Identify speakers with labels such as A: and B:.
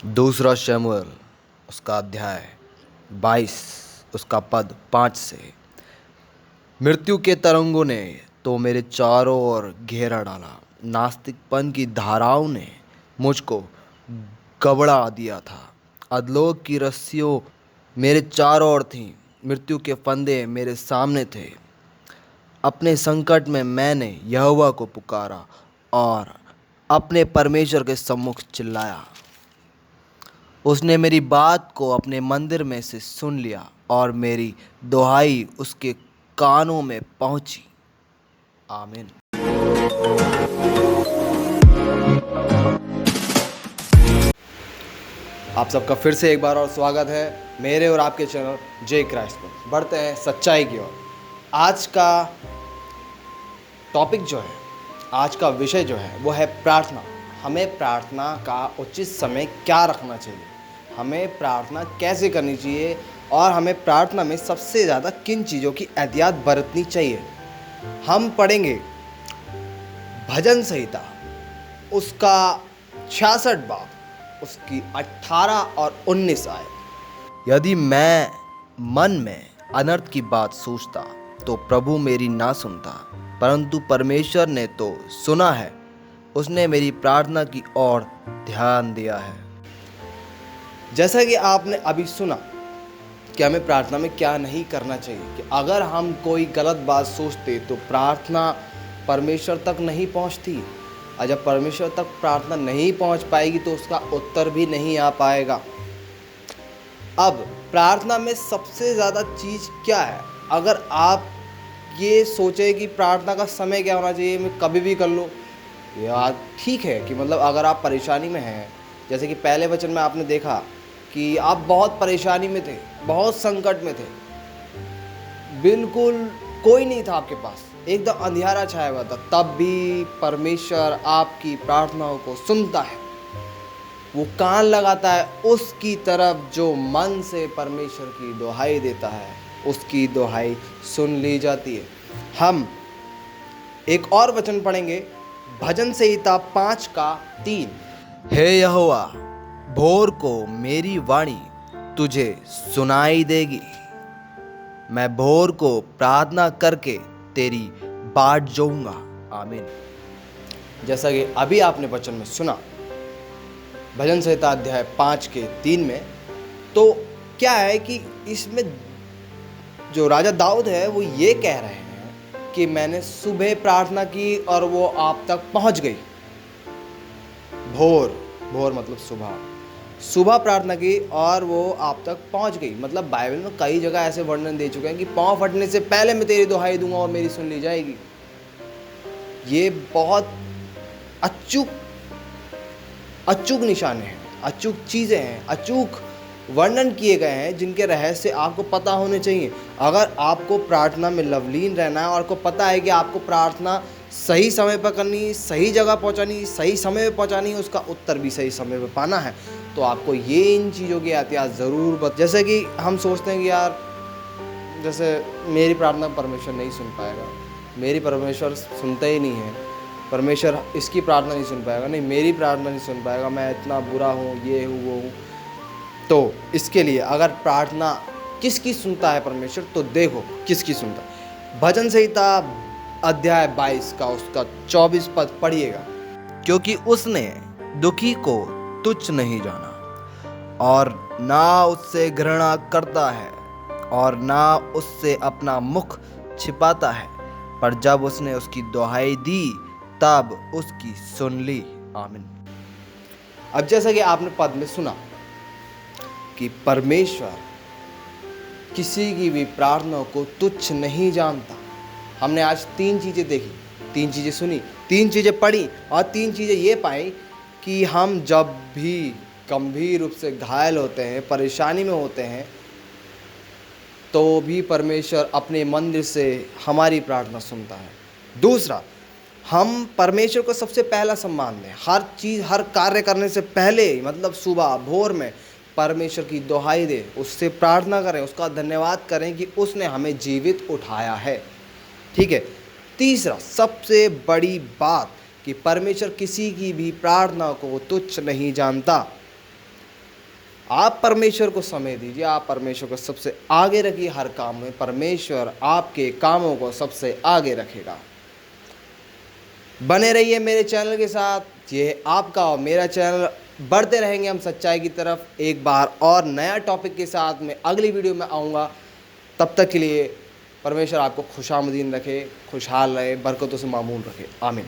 A: दूसरा शमूएल उसका अध्याय 22 उसका पद 5 से। मृत्यु के तरंगों ने तो मेरे चारों ओर घेरा डाला, नास्तिकपन की धाराओं ने मुझको गबड़ा दिया था। अधलोक की रस्सियों मेरे चारों ओर थीं, मृत्यु के फंदे मेरे सामने थे। अपने संकट में मैंने यहोवा को पुकारा और अपने परमेश्वर के सम्मुख चिल्लाया। उसने मेरी बात को अपने मंदिर में से सुन लिया और मेरी दुहाई उसके कानों में पहुंची। आमीन। आप सबका फिर से एक बार और स्वागत है मेरे और आपके चैनल जय क्राइस्ट पर। बढ़ते हैं सच्चाई की ओर। आज का टॉपिक जो है, आज का विषय जो है वो है प्रार्थना। हमें प्रार्थना का उचित समय क्या रखना चाहिए, हमें प्रार्थना कैसे करनी चाहिए और हमें प्रार्थना में सबसे ज़्यादा किन चीज़ों की एहतियात बरतनी चाहिए। हम पढ़ेंगे भजन संहिता उसका 66 बाब उसकी 18 और 19 आए। यदि मैं मन में अनर्थ की बात सोचता तो प्रभु मेरी ना सुनता, परंतु परमेश्वर ने तो सुना है, उसने मेरी प्रार्थना की ओर ध्यान दिया है। जैसा कि आपने अभी सुना कि हमें प्रार्थना में क्या नहीं करना चाहिए, कि अगर हम कोई गलत बात सोचते तो प्रार्थना परमेश्वर तक नहीं पहुंचती, और जब परमेश्वर तक प्रार्थना नहीं पहुंच पाएगी तो उसका उत्तर भी नहीं आ पाएगा। अब प्रार्थना में सबसे ज़्यादा चीज़ क्या है? अगर आप ये सोचें कि प्रार्थना का समय क्या होना चाहिए, मैं कभी भी कर लो, यार ठीक है कि मतलब अगर आप परेशानी में हैं, जैसे कि पहले वचन में आपने देखा कि आप बहुत परेशानी में थे, बहुत संकट में थे, बिल्कुल कोई नहीं था आपके पास, एकदम अंधियारा छाया हुआ था, तब भी परमेश्वर आपकी प्रार्थनाओं को सुनता है। वो कान लगाता है उसकी तरफ जो मन से परमेश्वर की दुहाई देता है, उसकी दुहाई सुन ली जाती है। हम एक और वचन पढ़ेंगे भजन संहिता 5 का 3। हे यहोवा, भोर को मेरी वाणी तुझे सुनाई देगी, मैं भोर को प्रार्थना करके तेरी बाट जोऊंगा। आमीन। जैसा कि अभी आपने वचन में सुना भजन संहिता अध्याय 5 के 3 में, तो क्या है कि इसमें जो राजा दाऊद है वो ये कह रहे हैं कि मैंने सुबह प्रार्थना की और वो आप तक पहुंच गई। भोर मतलब सुबह प्रार्थना की और वो आप तक पहुंच गई। मतलब बाइबल में कई जगह ऐसे वर्णन दे चुके हैं कि पांव फटने से पहले मैं तेरी दुहाई दूंगा और मेरी सुन ली जाएगी। ये बहुत अचूक निशाने हैं, अचूक चीज़ें हैं, अचूक वर्णन किए गए हैं जिनके रहस्य आपको पता होने चाहिए। अगर आपको प्रार्थना में लवलीन रहना है और आपको पता है कि आपको प्रार्थना सही समय पर करनी, सही जगह पहुंचानी, सही समय पर पहुंचानी, उसका उत्तर भी सही समय पर पाना है, तो आपको ये इन चीज़ों की एहतियात ज़रूर जैसे कि हम सोचते हैं कि यार जैसे मेरी प्रार्थना परमेश्वर नहीं सुन पाएगा, मेरी परमेश्वर सुनता ही नहीं है, परमेश्वर इसकी प्रार्थना नहीं सुन पाएगा, नहीं मेरी प्रार्थना नहीं सुन पाएगा, मैं इतना बुरा हूँ, ये हूँ वो हूँ। तो इसके लिए अगर प्रार्थना किसकी सुनता है परमेश्वर, तो देखो किसकी सुनता है। भजन संहिता अध्याय 22 का उसका 24 पद पढ़िएगा। क्योंकि उसने दुखी को तुच्छ नहीं जाना और ना उससे घृणा करता है और ना उससे अपना मुख छिपाता है, पर जब उसने उसकी दुहाई दी तब उसकी सुन ली। आमीन। अब जैसा कि आपने पद में सुना कि परमेश्वर किसी की भी प्रार्थना को तुच्छ नहीं जानता। हमने आज 3 चीज़ें देखी, 3 चीज़ें सुनी, 3 चीज़ें पढ़ी और 3 चीज़ें ये पाई कि हम जब भी गंभीर रूप से घायल होते हैं, परेशानी में होते हैं, तो भी परमेश्वर अपने मंदिर से हमारी प्रार्थना सुनता है। दूसरा, हम परमेश्वर को सबसे पहला सम्मान दें। हर चीज़, हर कार्य करने से पहले, मतलब सुबह भोर में परमेश्वर की दुहाई दें, उससे प्रार्थना करें, उसका धन्यवाद करें कि उसने हमें जीवित उठाया है। ठीक है। तीसरा, सबसे बड़ी बात कि परमेश्वर किसी की भी प्रार्थना को तुच्छ नहीं जानता। आप परमेश्वर को समय दीजिए, आप परमेश्वर को सबसे आगे रखिए हर काम में। परमेश्वर आपके कामों को सबसे आगे रखेगा। बने रहिए मेरे चैनल के साथ। ये आपका और मेरा चैनल, बढ़ते रहेंगे हम सच्चाई की तरफ। एक बार और नया टॉपिक के साथ मैं अगली वीडियो में आऊँगा। तब तक के लिए परमेश्वर आपको खुशामदीन रखे, खुशहाल रहे, बरकतों से मामूल रखे। आमीन।